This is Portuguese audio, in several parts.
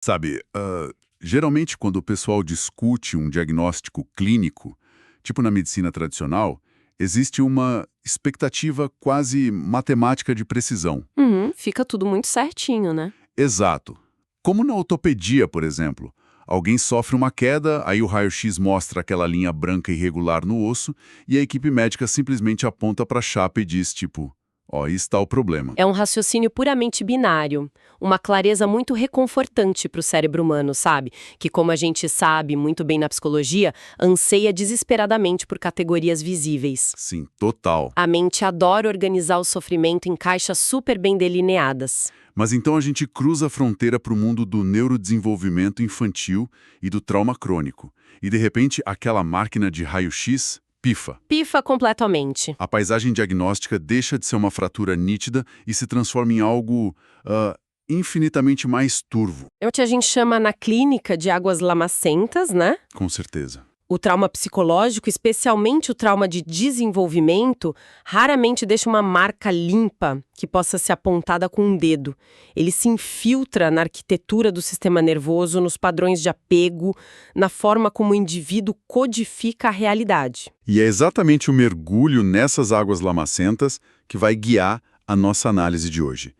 Sabe, geralmente quando o pessoal discute um diagnóstico clínico, tipo na medicina tradicional, existe uma expectativa quase matemática de precisão. Uhum, fica tudo muito certinho, né? Exato. Como na ortopedia, por exemplo. Alguém sofre uma queda, aí o raio-x mostra aquela linha branca irregular no osso e a equipe médica simplesmente aponta para a chapa e diz, tipo, ó, aí está o problema. É um raciocínio puramente binário, uma clareza muito reconfortante para o cérebro humano, sabe? Que, como a gente sabe muito bem na psicologia, anseia desesperadamente por categorias visíveis. Sim, total. A mente adora organizar o sofrimento em caixas super bem delineadas. Mas então a gente cruza a fronteira para o mundo do neurodesenvolvimento infantil e do trauma crônico. E de repente, aquela máquina de raio-x pifa. Pifa completamente. A paisagem diagnóstica deixa de ser uma fratura nítida e se transforma em algo infinitamente mais turvo. É o que a gente chama na clínica de águas lamacentas, né? Com certeza. O trauma psicológico, especialmente o trauma de desenvolvimento, raramente deixa uma marca limpa que possa ser apontada com um dedo. Ele se infiltra na arquitetura do sistema nervoso, nos padrões de apego, na forma como o indivíduo codifica a realidade. E é exatamente o mergulho nessas águas lamacentas que vai guiar a nossa análise de hoje.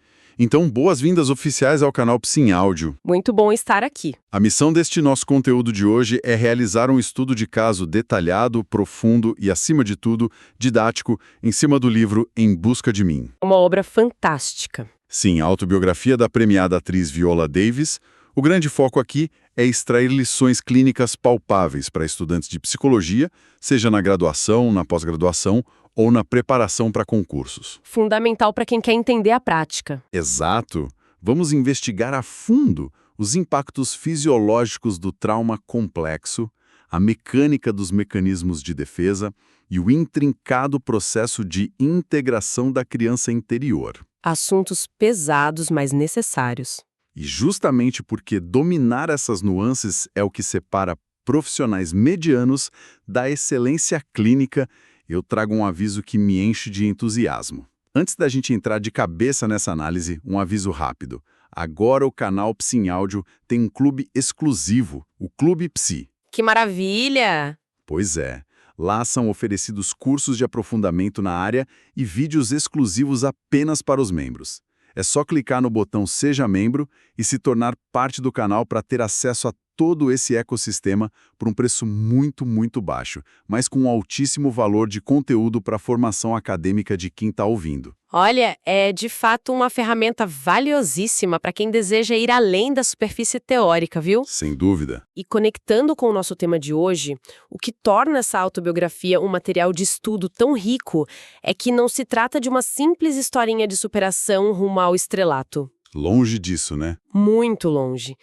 Então, boas-vindas oficiais ao canal Psi em Áudio. Muito bom estar aqui. A missão deste nosso conteúdo de hoje é realizar um estudo de caso detalhado, profundo e, acima de tudo, didático, em cima do livro Em Busca de Mim. Uma obra fantástica. Sim, a autobiografia da premiada atriz Viola Davis. O grande foco aqui é extrair lições clínicas palpáveis para estudantes de psicologia, seja na graduação, na pós-graduação ou na preparação para concursos. Fundamental para quem quer entender a prática. Exato! Vamos investigar a fundo os impactos fisiológicos do trauma complexo, a mecânica dos mecanismos de defesa e o intrincado processo de integração da criança interior. Assuntos pesados, mas necessários. E justamente porque dominar essas nuances é o que separa profissionais medianos da excelência clínica, eu trago um aviso que me enche de entusiasmo. Antes da gente entrar de cabeça nessa análise, um aviso rápido. Agora o canal Psi em Áudio tem um clube exclusivo, o Clube Psi. Que maravilha! Pois é, lá são oferecidos cursos de aprofundamento na área e vídeos exclusivos apenas para os membros. É só clicar no botão Seja Membro e se tornar parte do canal para ter acesso a todo esse ecossistema por um preço muito, muito baixo, mas com um altíssimo valor de conteúdo para a formação acadêmica de quem está ouvindo. Olha, é de fato uma ferramenta valiosíssima para quem deseja ir além da superfície teórica, viu? Sem dúvida. E conectando com o nosso tema de hoje, o que torna essa autobiografia um material de estudo tão rico é que não se trata de uma simples historinha de superação rumo ao estrelato. Longe disso, né? Muito longe.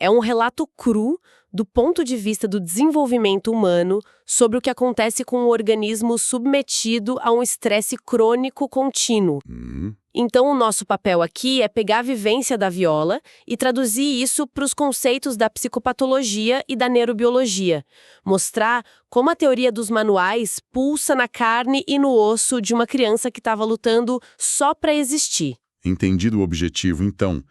É um relato cru do ponto de vista do desenvolvimento humano sobre o que acontece com o organismo submetido a um estresse crônico contínuo. Então, o nosso papel aqui é pegar a vivência da Viola e traduzir isso para os conceitos da psicopatologia e da neurobiologia. Mostrar como a teoria dos manuais pulsa na carne e no osso de uma criança que estava lutando só para existir. Entendido o objetivo, então,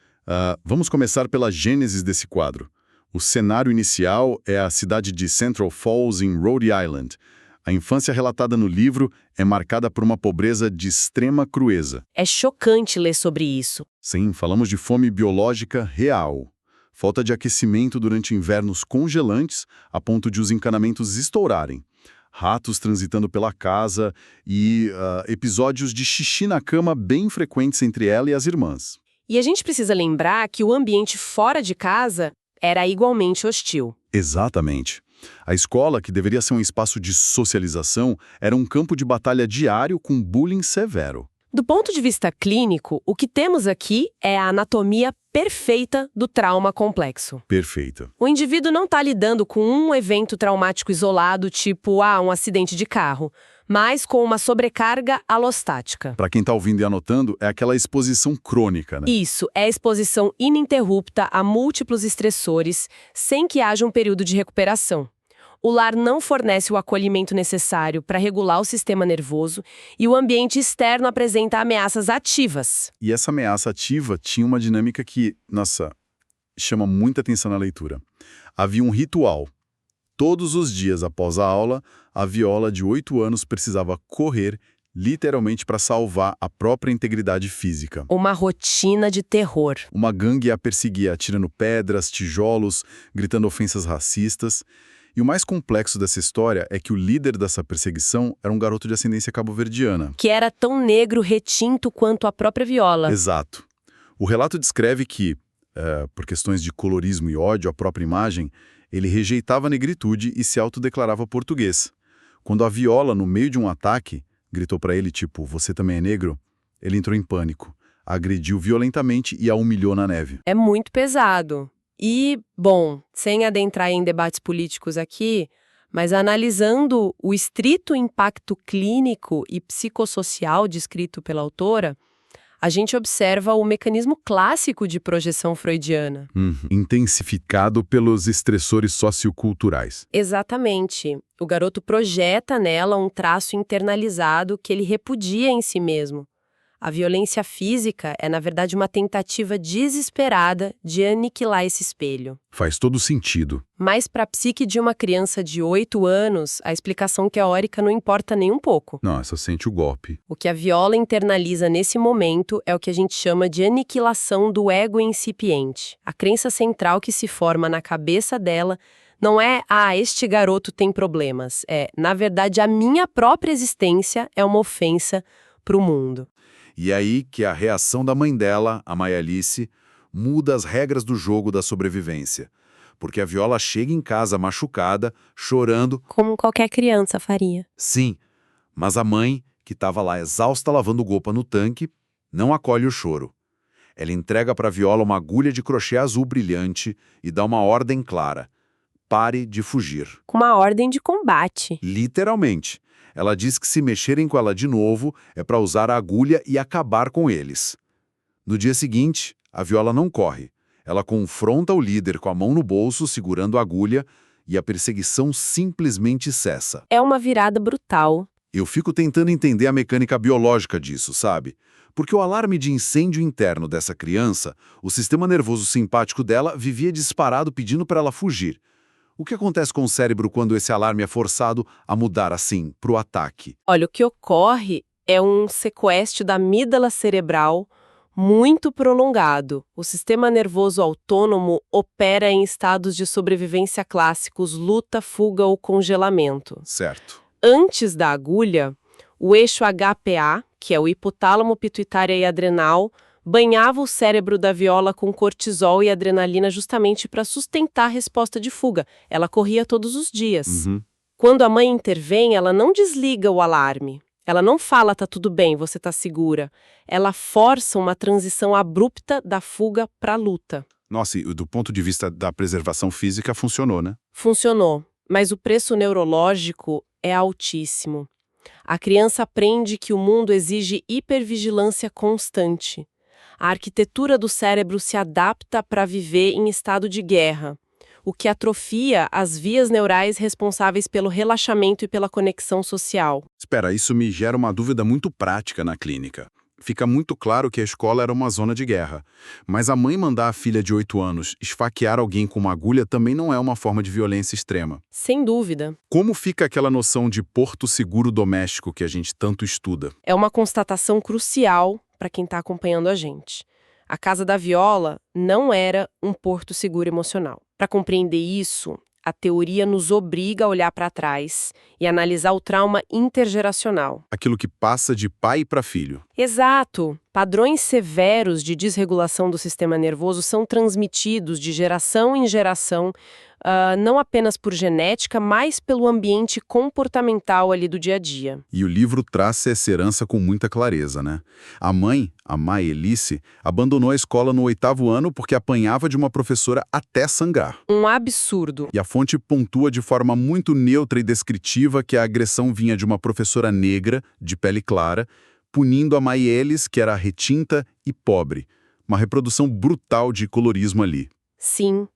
vamos começar pela gênese desse quadro. O cenário inicial é a cidade de Central Falls, em Rhode Island. A infância relatada no livro é marcada por uma pobreza de extrema crueza. É chocante ler sobre isso. Sim, falamos de fome biológica real. Falta de aquecimento durante invernos congelantes, a ponto de os encanamentos estourarem. Ratos transitando pela casa e episódios de xixi na cama bem frequentes entre ela e as irmãs. E a gente precisa lembrar que o ambiente fora de casa era igualmente hostil. Exatamente. A escola, que deveria ser um espaço de socialização, era um campo de batalha diário com bullying severo. Do ponto de vista clínico, o que temos aqui é a anatomia perfeita do trauma complexo. Perfeita. O indivíduo não está lidando com um evento traumático isolado, tipo, um acidente de carro, mas com uma sobrecarga alostática. Para quem está ouvindo e anotando, é aquela exposição crônica, né? Isso, é exposição ininterrupta a múltiplos estressores, sem que haja um período de recuperação. O lar não fornece o acolhimento necessário para regular o sistema nervoso e o ambiente externo apresenta ameaças ativas. E essa ameaça ativa tinha uma dinâmica que, nossa, chama muita atenção na leitura. Havia um ritual. Todos os dias após a aula, a Viola, de 8 anos, precisava correr, literalmente para salvar a própria integridade física. Uma rotina de terror. Uma gangue a perseguia, atirando pedras, tijolos, gritando ofensas racistas. E o mais complexo dessa história é que o líder dessa perseguição era um garoto de ascendência cabo-verdiana. Que era tão negro retinto quanto a própria Viola. Exato. O relato descreve que, por questões de colorismo e ódio à própria imagem, ele rejeitava a negritude e se autodeclarava português. Quando a Viola, no meio de um ataque, gritou para ele, tipo, você também é negro? Ele entrou em pânico, a agrediu violentamente e a humilhou na neve. É muito pesado. E, bom, sem adentrar em debates políticos aqui, mas analisando o estrito impacto clínico e psicossocial descrito pela autora, a gente observa o mecanismo clássico de projeção freudiana. Intensificado pelos estressores socioculturais. Exatamente. O garoto projeta nela um traço internalizado que ele repudia em si mesmo. A violência física é, na verdade, uma tentativa desesperada de aniquilar esse espelho. Faz todo sentido. Mas para a psique de uma criança de 8 anos, a explicação teórica não importa nem um pouco. Nossa, sente o golpe. O que a Viola internaliza nesse momento é o que a gente chama de aniquilação do ego incipiente. A crença central que se forma na cabeça dela não é, este garoto tem problemas. Na verdade, a minha própria existência é uma ofensa para o mundo. E aí que a reação da mãe dela, a Maia Alice, muda as regras do jogo da sobrevivência. Porque a Viola chega em casa machucada, chorando. Como qualquer criança faria. Sim, mas a mãe, que estava lá exausta lavando gopa no tanque, não acolhe o choro. Ela entrega para a Viola uma agulha de crochê azul brilhante e dá uma ordem clara. Pare de fugir. Com uma ordem de combate. Literalmente. Ela diz que se mexerem com ela de novo é para usar a agulha e acabar com eles. No dia seguinte, a Viola não corre. Ela confronta o líder com a mão no bolso, segurando a agulha, e a perseguição simplesmente cessa. É uma virada brutal. Eu fico tentando entender a mecânica biológica disso, sabe? Porque o alarme de incêndio interno dessa criança, o sistema nervoso simpático dela vivia disparado pedindo para ela fugir. O que acontece com o cérebro quando esse alarme é forçado a mudar assim, para o ataque? Olha, o que ocorre é um sequestro da amígdala cerebral muito prolongado. O sistema nervoso autônomo opera em estados de sobrevivência clássicos, luta, fuga ou congelamento. Certo. Antes da agulha, o eixo HPA, que é o hipotálamo, pituitária e adrenal, banhava o cérebro da Viola com cortisol e adrenalina justamente para sustentar a resposta de fuga. Ela corria todos os dias. Quando a mãe intervém, ela não desliga o alarme. Ela não fala, tá tudo bem, você tá segura. Ela força uma transição abrupta da fuga para a luta. Nossa, e do ponto de vista da preservação física, funcionou, né? Funcionou, mas o preço neurológico é altíssimo. A criança aprende que o mundo exige hipervigilância constante. A arquitetura do cérebro se adapta para viver em estado de guerra, o que atrofia as vias neurais responsáveis pelo relaxamento e pela conexão social. Espera, isso me gera uma dúvida muito prática na clínica. Fica muito claro que a escola era uma zona de guerra, mas a mãe mandar a filha de 8 anos esfaquear alguém com uma agulha também não é uma forma de violência extrema. Sem dúvida. Como fica aquela noção de porto seguro doméstico que a gente tanto estuda? É uma constatação crucial para quem está acompanhando a gente. A casa da Viola não era um porto seguro emocional. Para compreender isso, a teoria nos obriga a olhar para trás e analisar o trauma intergeracional. Aquilo que passa de pai para filho. Exato! Padrões severos de desregulação do sistema nervoso são transmitidos de geração em geração, não apenas por genética, mas pelo ambiente comportamental ali do dia a dia. E o livro traça essa herança com muita clareza, né? A mãe, a Maia Alice, abandonou a escola no 8º ano porque apanhava de uma professora até sangrar. Um absurdo. E a fonte pontua de forma muito neutra e descritiva que a agressão vinha de uma professora negra, de pele clara, punindo a Maielis, que era retinta e pobre. Uma reprodução brutal de colorismo ali. Sim,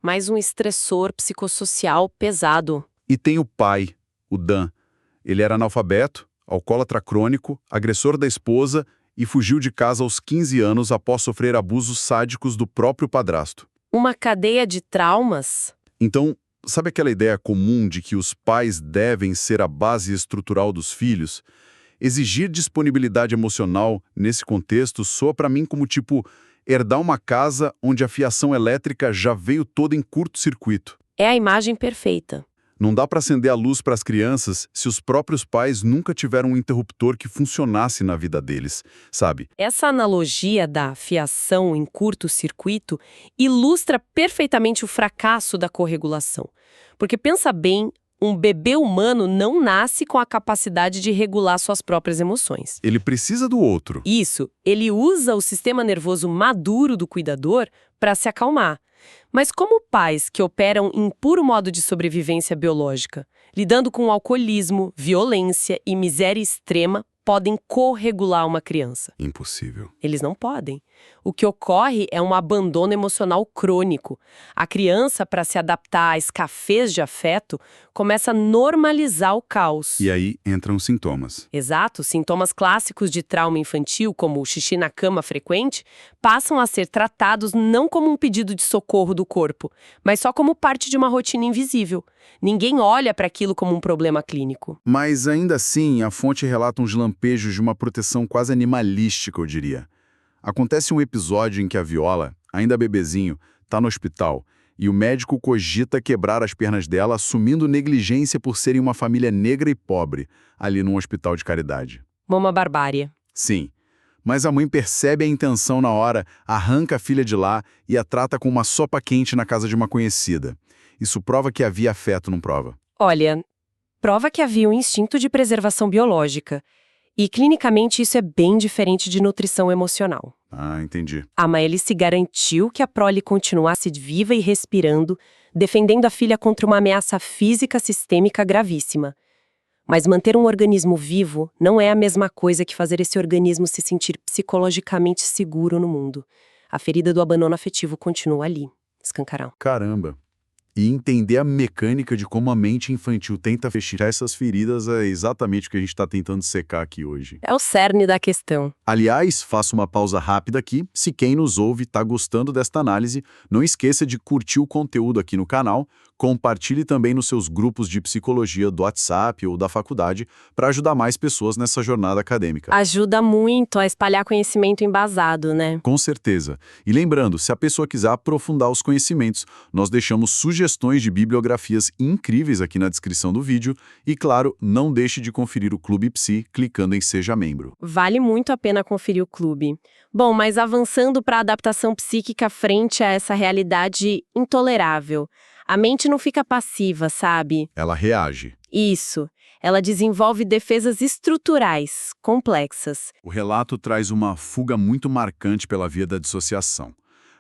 mais um estressor psicossocial pesado. E tem o pai, o Dan. Ele era analfabeto, alcoólatra crônico, agressor da esposa e fugiu de casa aos 15 anos após sofrer abusos sádicos do próprio padrasto. Uma cadeia de traumas? Então, sabe aquela ideia comum de que os pais devem ser a base estrutural dos filhos? Exigir disponibilidade emocional nesse contexto soa para mim como tipo herdar uma casa onde a fiação elétrica já veio toda em curto-circuito. É a imagem perfeita. Não dá para acender a luz para as crianças se os próprios pais nunca tiveram um interruptor que funcionasse na vida deles, sabe? Essa analogia da fiação em curto-circuito ilustra perfeitamente o fracasso da corregulação. Porque pensa bem, um bebê humano não nasce com a capacidade de regular suas próprias emoções. Ele precisa do outro. Isso, ele usa o sistema nervoso maduro do cuidador para se acalmar. Mas como pais que operam em puro modo de sobrevivência biológica, lidando com alcoolismo, violência e miséria extrema, podem corregular uma criança? Impossível. Eles não podem. O que ocorre é um abandono emocional crônico. A criança, para se adaptar à escassez de afeto, começa a normalizar o caos. E aí entram os sintomas. Exato, sintomas clássicos de trauma infantil, como o xixi na cama frequente, passam a ser tratados não como um pedido de socorro do corpo, mas só como parte de uma rotina invisível. Ninguém olha para aquilo como um problema clínico. Mas ainda assim, a fonte relata uns lampejos de uma proteção quase animalística, eu diria. Acontece um episódio em que a Viola, ainda bebezinho, está no hospital e o médico cogita quebrar as pernas dela, assumindo negligência por serem uma família negra e pobre, ali num hospital de caridade. Uma barbárie. Sim, mas a mãe percebe a intenção na hora, arranca a filha de lá e a trata com uma sopa quente na casa de uma conhecida. Isso prova que havia afeto, não prova? Olha, prova que havia um instinto de preservação biológica. E, clinicamente, isso é bem diferente de nutrição emocional. Ah, entendi. A Maëlys se garantiu que a prole continuasse viva e respirando, defendendo a filha contra uma ameaça física sistêmica gravíssima. Mas manter um organismo vivo não é a mesma coisa que fazer esse organismo se sentir psicologicamente seguro no mundo. A ferida do abandono afetivo continua ali, escancarão. Caramba. E entender a mecânica de como a mente infantil tenta fechar essas feridas é exatamente o que a gente está tentando secar aqui hoje. É o cerne da questão. Aliás, faço uma pausa rápida aqui. Se quem nos ouve está gostando desta análise, não esqueça de curtir o conteúdo aqui no canal, compartilhe também nos seus grupos de psicologia do WhatsApp ou da faculdade para ajudar mais pessoas nessa jornada acadêmica. Ajuda muito a espalhar conhecimento embasado, né? Com certeza. E lembrando, se a pessoa quiser aprofundar os conhecimentos, nós deixamos sugestões de bibliografias incríveis aqui na descrição do vídeo e, claro, não deixe de conferir o Clube Psi clicando em Seja Membro. Vale muito a pena conferir o clube. Bom, mas avançando para a adaptação psíquica frente a essa realidade intolerável. A mente não fica passiva, sabe? Ela reage. Isso. Ela desenvolve defesas estruturais, complexas. O relato traz uma fuga muito marcante pela via da dissociação.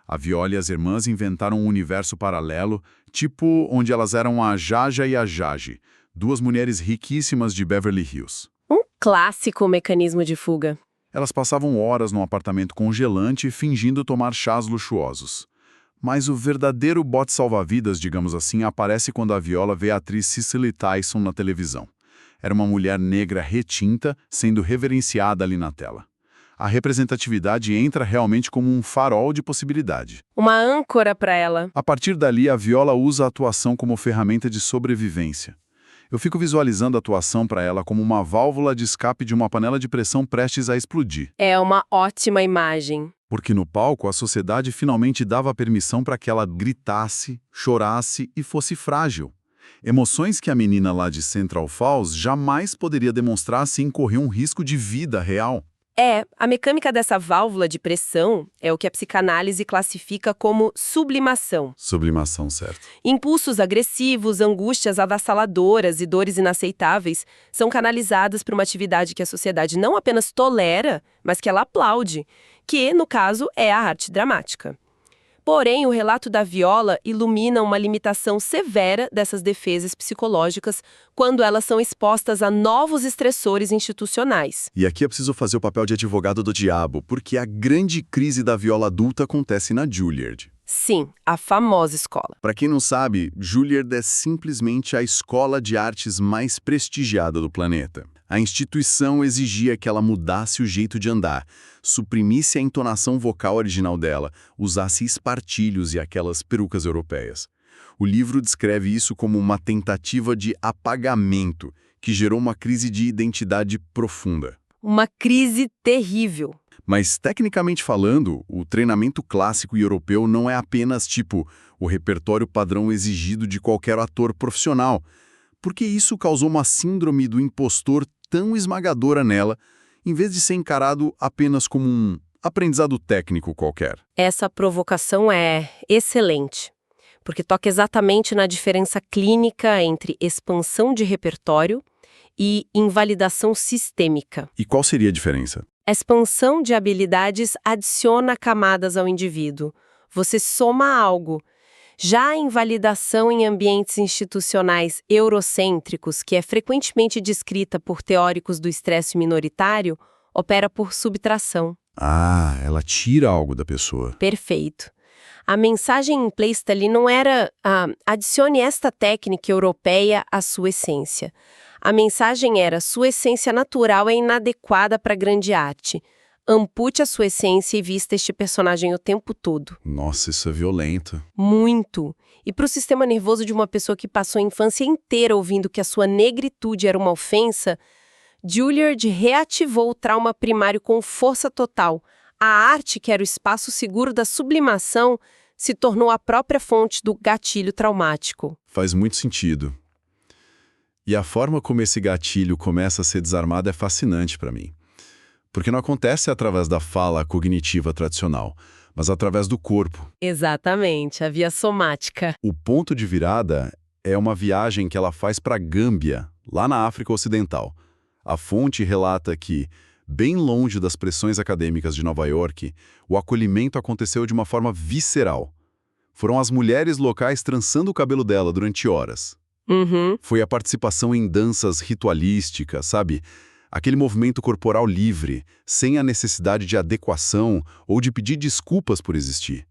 A Viola e as irmãs inventaram um universo paralelo, tipo onde elas eram a Jaja e a Jage, duas mulheres riquíssimas de Beverly Hills. Um clássico mecanismo de fuga. Elas passavam horas num apartamento congelante fingindo tomar chás luxuosos. Mas o verdadeiro bote salva-vidas, digamos assim, aparece quando a Viola vê a atriz Cicely Tyson na televisão. Era uma mulher negra retinta, sendo reverenciada ali na tela. A representatividade entra realmente como um farol de possibilidade. Uma âncora para ela. A partir dali, a Viola usa a atuação como ferramenta de sobrevivência. Eu fico visualizando a atuação para ela como uma válvula de escape de uma panela de pressão prestes a explodir. É uma ótima imagem. Porque no palco a sociedade finalmente dava permissão para que ela gritasse, chorasse e fosse frágil. Emoções que a menina lá de Central Falls jamais poderia demonstrar sem correr um risco de vida real. A mecânica dessa válvula de pressão é o que a psicanálise classifica como sublimação. Sublimação, certo. Impulsos agressivos, angústias avassaladoras e dores inaceitáveis são canalizadas para uma atividade que a sociedade não apenas tolera, mas que ela aplaude, que, no caso, é a arte dramática. Porém, o relato da Viola ilumina uma limitação severa dessas defesas psicológicas quando elas são expostas a novos estressores institucionais. E aqui é preciso fazer o papel de advogado do diabo, porque a grande crise da Viola adulta acontece na Juilliard. Sim, a famosa escola. Para quem não sabe, Juilliard é simplesmente a escola de artes mais prestigiada do planeta. A instituição exigia que ela mudasse o jeito de andar, suprimisse a entonação vocal original dela, usasse espartilhos e aquelas perucas europeias. O livro descreve isso como uma tentativa de apagamento, que gerou uma crise de identidade profunda. Uma crise terrível. Mas, tecnicamente falando, o treinamento clássico e europeu não é apenas, tipo, o repertório padrão exigido de qualquer ator profissional, porque isso causou uma síndrome do impostor tão esmagadora nela, em vez de ser encarado apenas como um aprendizado técnico qualquer. Essa provocação é excelente, porque toca exatamente na diferença clínica entre expansão de repertório e invalidação sistêmica. E qual seria a diferença? A expansão de habilidades adiciona camadas ao indivíduo. Você soma algo. Já a invalidação em ambientes institucionais eurocêntricos, que é frequentemente descrita por teóricos do estresse minoritário, opera por subtração. Ah, ela tira algo da pessoa. Perfeito. A mensagem implícita ali não era adicione esta técnica europeia à sua essência. A mensagem era sua essência natural é inadequada para a grande arte. Ampute a sua essência e vista este personagem o tempo todo. Nossa, isso é violento. Muito. E para o sistema nervoso de uma pessoa que passou a infância inteira ouvindo que a sua negritude era uma ofensa, Juilliard reativou o trauma primário com força total. A arte, que era o espaço seguro da sublimação, se tornou a própria fonte do gatilho traumático. Faz muito sentido. E a forma como esse gatilho começa a ser desarmado é fascinante para mim. Porque não acontece através da fala cognitiva tradicional, mas através do corpo. Exatamente, a via somática. O ponto de virada é uma viagem que ela faz para Gâmbia, lá na África Ocidental. A fonte relata que, bem longe das pressões acadêmicas de Nova York, o acolhimento aconteceu de uma forma visceral. Foram as mulheres locais trançando o cabelo dela durante horas. Foi a participação em danças ritualísticas, sabe? Aquele movimento corporal livre, sem a necessidade de adequação ou de pedir desculpas por existir.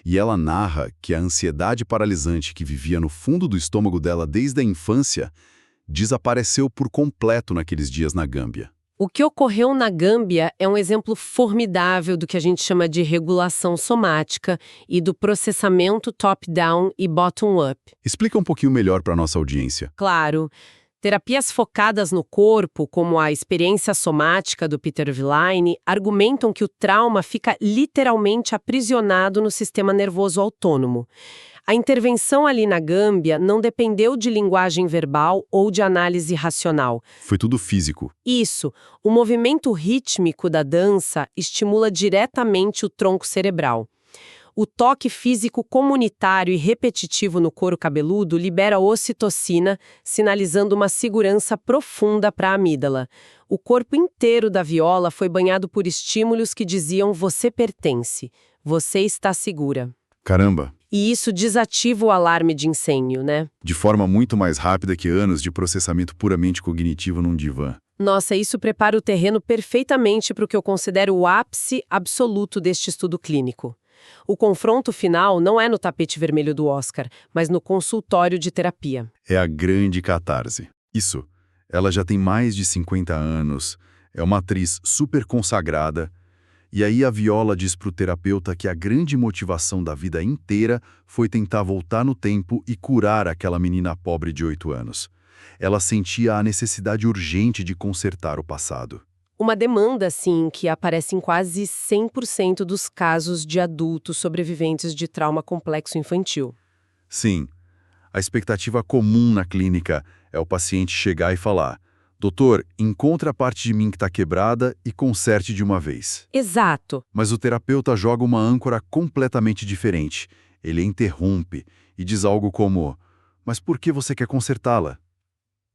E ela narra que a ansiedade paralisante que vivia no fundo do estômago dela desde a infância desapareceu por completo naqueles dias na Gâmbia. O que ocorreu na Gâmbia é um exemplo formidável do que a gente chama de regulação somática e do processamento top-down e bottom-up. Explica um pouquinho melhor para a nossa audiência. Claro, terapias focadas no corpo, como a experiência somática do Peter Villaine, argumentam que o trauma fica literalmente aprisionado no sistema nervoso autônomo. A intervenção ali na Gâmbia não dependeu de linguagem verbal ou de análise racional. Foi tudo físico. Isso, o movimento rítmico da dança estimula diretamente o tronco cerebral. O toque físico comunitário e repetitivo no couro cabeludo libera ocitocina, sinalizando uma segurança profunda para a amígdala. O corpo inteiro da viola foi banhado por estímulos que diziam você pertence, você está segura. Caramba! E isso desativa o alarme de incêndio, né? De forma muito mais rápida que anos de processamento puramente cognitivo num divã. Nossa, isso prepara o terreno perfeitamente para o que eu considero o ápice absoluto deste estudo clínico. O confronto final não é no tapete vermelho do Oscar, mas no consultório de terapia. É a grande catarse. Isso. Ela já tem mais de 50 anos, é uma atriz super consagrada. E aí a Viola diz pro terapeuta que a grande motivação da vida inteira foi tentar voltar no tempo e curar aquela menina pobre de 8 anos. Ela sentia a necessidade urgente de consertar o passado. Uma demanda, sim, que aparece em quase 100% dos casos de adultos sobreviventes de trauma complexo infantil. Sim, a expectativa comum na clínica é o paciente chegar e falar: doutor, encontre a parte de mim que está quebrada e conserte de uma vez. Exato. Mas o terapeuta joga uma âncora completamente diferente. Ele interrompe e diz algo como: mas por que você quer consertá-la?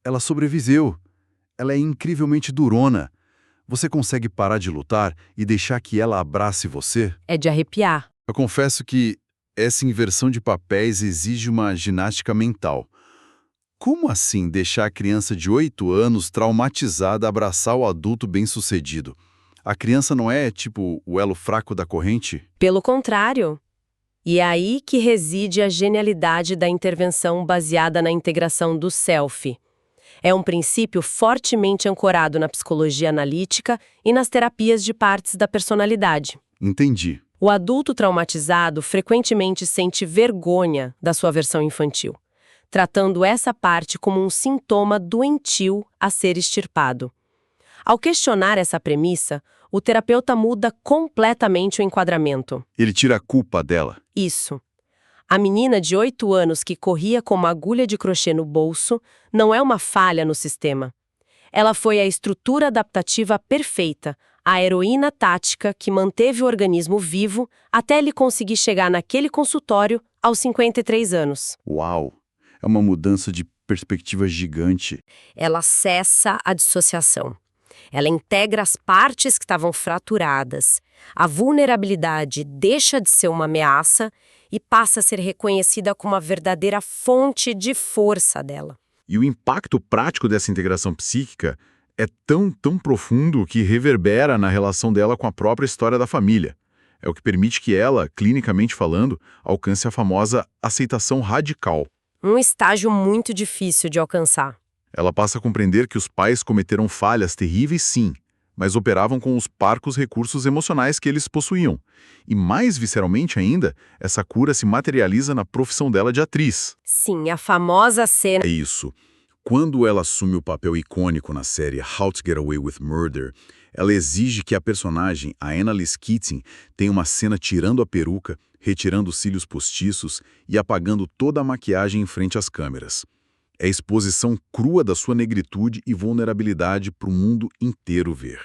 Ela sobreviveu. Ela é incrivelmente durona. Você consegue parar de lutar e deixar que ela abrace você? É de arrepiar. Eu confesso que essa inversão de papéis exige uma ginástica mental. Como assim deixar a criança de 8 anos traumatizada abraçar o adulto bem-sucedido? A criança não é, tipo, o elo fraco da corrente? Pelo contrário. E é aí que reside a genialidade da intervenção baseada na integração do self. É um princípio fortemente ancorado na psicologia analítica e nas terapias de partes da personalidade. Entendi. O adulto traumatizado frequentemente sente vergonha da sua versão infantil, tratando essa parte como um sintoma doentio a ser extirpado. Ao questionar essa premissa, o terapeuta muda completamente o enquadramento. Ele tira a culpa dela. Isso. A menina de 8 anos que corria com uma agulha de crochê no bolso não é uma falha no sistema. Ela foi a estrutura adaptativa perfeita, a heroína tática que manteve o organismo vivo até ele conseguir chegar naquele consultório aos 53 anos. Uau! É uma mudança de perspectiva gigante. Ela cessa a dissociação. Ela integra as partes que estavam fraturadas. A vulnerabilidade deixa de ser uma ameaça e passa a ser reconhecida como a verdadeira fonte de força dela. E o impacto prático dessa integração psíquica é tão profundo que reverbera na relação dela com a própria história da família. É o que permite que ela, clinicamente falando, alcance a famosa aceitação radical. Um estágio muito difícil de alcançar. Ela passa a compreender que os pais cometeram falhas terríveis, sim, mas operavam com os parcos recursos emocionais que eles possuíam. E mais visceralmente ainda, essa cura se materializa na profissão dela de atriz. Sim, a famosa cena. É isso. Quando ela assume o papel icônico na série How to Get Away with Murder, ela exige que a personagem, a Annalise Keating, tenha uma cena tirando a peruca, retirando os cílios postiços e apagando toda a maquiagem em frente às câmeras. É a exposição crua da sua negritude e vulnerabilidade para o mundo inteiro ver.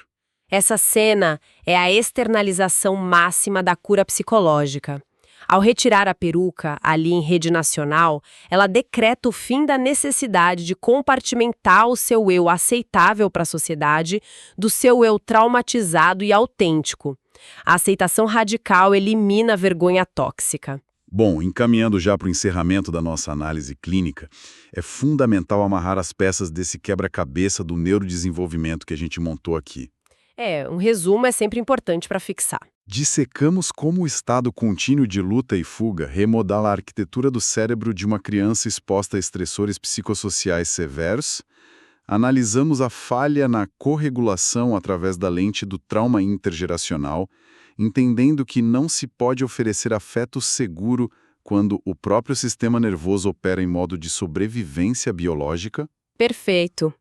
Essa cena é a externalização máxima da cura psicológica. Ao retirar a peruca, ali em rede nacional, ela decreta o fim da necessidade de compartimentar o seu eu aceitável para a sociedade do seu eu traumatizado e autêntico. A aceitação radical elimina a vergonha tóxica. Bom, encaminhando já para o encerramento da nossa análise clínica, é fundamental amarrar as peças desse quebra-cabeça do neurodesenvolvimento que a gente montou aqui. Um resumo é sempre importante para fixar. Dissecamos como o estado contínuo de luta e fuga remodela a arquitetura do cérebro de uma criança exposta a estressores psicossociais severos, analisamos a falha na corregulação através da lente do trauma intergeracional, entendendo que não se pode oferecer afeto seguro quando o próprio sistema nervoso opera em modo de sobrevivência biológica. Perfeito.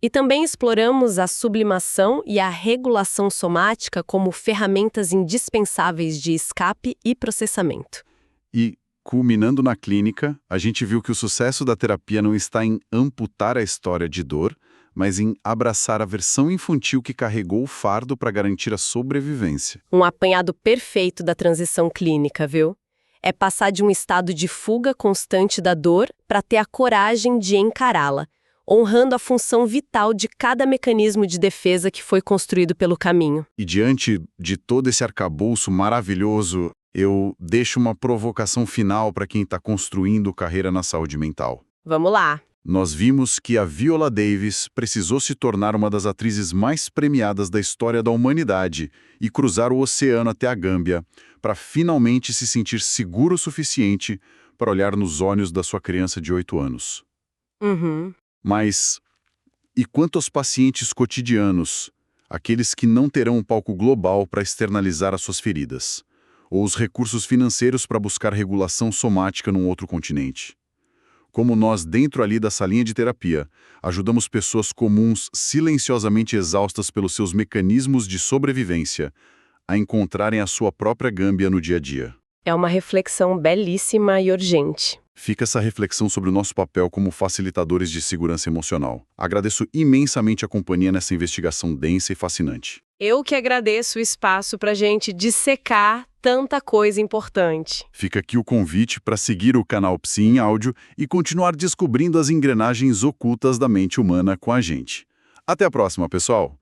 E também exploramos a sublimação e a regulação somática como ferramentas indispensáveis de escape e processamento. E, culminando na clínica, a gente viu que o sucesso da terapia não está em amputar a história de dor, mas em abraçar a versão infantil que carregou o fardo para garantir a sobrevivência. Um apanhado perfeito da transição clínica, viu? É passar de um estado de fuga constante da dor para ter a coragem de encará-la, honrando a função vital de cada mecanismo de defesa que foi construído pelo caminho. E diante de todo esse arcabouço maravilhoso, eu deixo uma provocação final para quem está construindo carreira na saúde mental. Vamos lá! Nós vimos que a Viola Davis precisou se tornar uma das atrizes mais premiadas da história da humanidade e cruzar o oceano até a Gâmbia para finalmente se sentir seguro o suficiente para olhar nos olhos da sua criança de 8 anos. Mas, e quanto aos pacientes cotidianos, aqueles que não terão um palco global para externalizar as suas feridas, ou os recursos financeiros para buscar regulação somática num outro continente? Como nós, dentro ali da salinha de terapia, ajudamos pessoas comuns silenciosamente exaustas pelos seus mecanismos de sobrevivência a encontrarem a sua própria Gâmbia no dia a dia. É uma reflexão belíssima e urgente. Fica essa reflexão sobre o nosso papel como facilitadores de segurança emocional. Agradeço imensamente a companhia nessa investigação densa e fascinante. Eu que agradeço o espaço para a gente dissecar tanta coisa importante. Fica aqui o convite para seguir o canal Psi em Áudio e continuar descobrindo as engrenagens ocultas da mente humana com a gente. Até a próxima, pessoal!